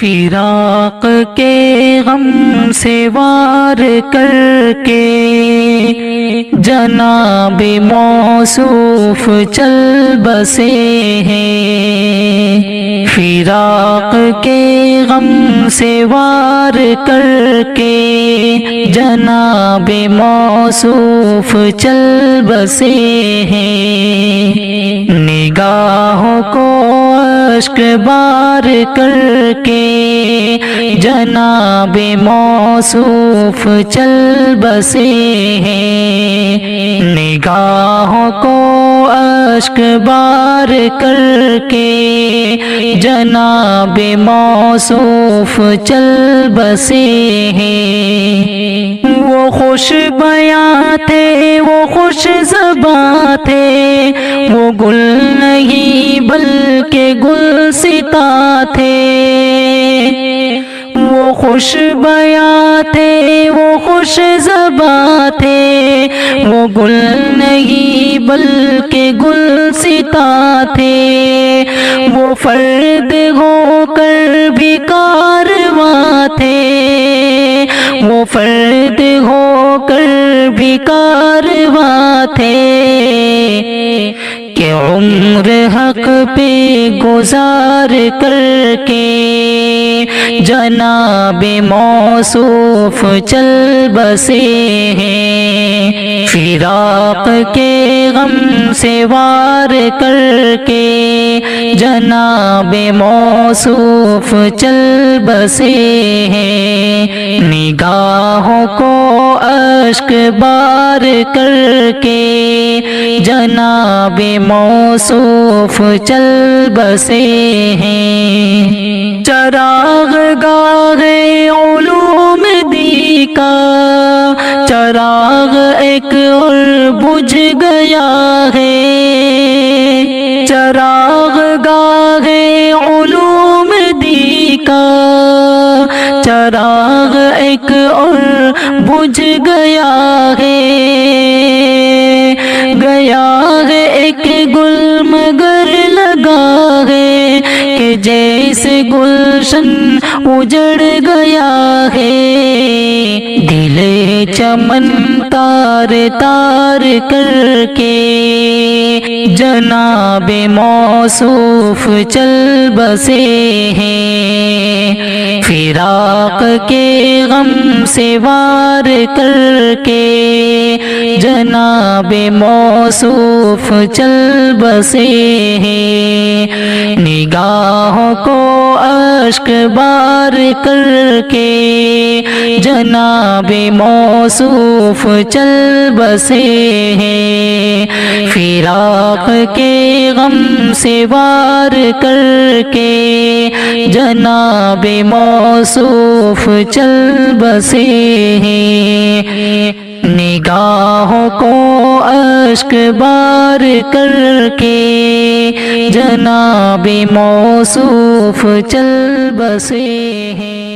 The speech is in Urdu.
فراق کے غم سے وار کر کے جناب موصوف چل بسے ہیں، فراق کے غم سے وار کر کے جناب موصوف چل بسے ہیں، نگاہوں کو اشک بار کر کے جناب موصوف چل بسے ہیں، نگاہوں کو اشک بار کر کے جناب موصوف چل بسے ہیں، وہ خوش بیاں تھے، وہ خوش زباں تھے، وہ گل نہیں بلکہ گلستاں تھے، وہ خوش بیاں تھے، وہ خوش زباں تھے، وہ گل نہیں بلکہ گلستاں تھے، وہ فرد ہو کر بھی کارواں تھے، وہ فرد ہو کر بھی کارواں تھے، کہ عمر حق پہ گزار کر کے جناب موصوف چل بسے ہیں، فراق کے غم سے وار کر کے جناب موصوف چل بسے ہیں، نگاہوں کو اشک بار کر کے جناب موصوف چل بسے ہیں، چراغ گاہ علوم دی کا چراغ ایک اور بجھ گیا ہے، چراغ گاہ علوم دی کا چراغ ایک اور بجھ گیا ہے، گیا ہے ایک گل مگر لگا ہے، کہ جیسے گلشن اجڑ گیا ہے، دل چمن تار تار کر کے جناب موصوف چل بسے ہیں، فراق کے غم سے وار کر کے جناب موصوف چل بسے ہیں، نگاہوں کو اشک بار کر کے جناب موصوف چل بسے ہیں، فراق کے غم سے وار کر کے جناب موصوف چل بسے ہیں، نگاہوں کو اشک بار کر کے جناب موصوف چل بسے ہیں۔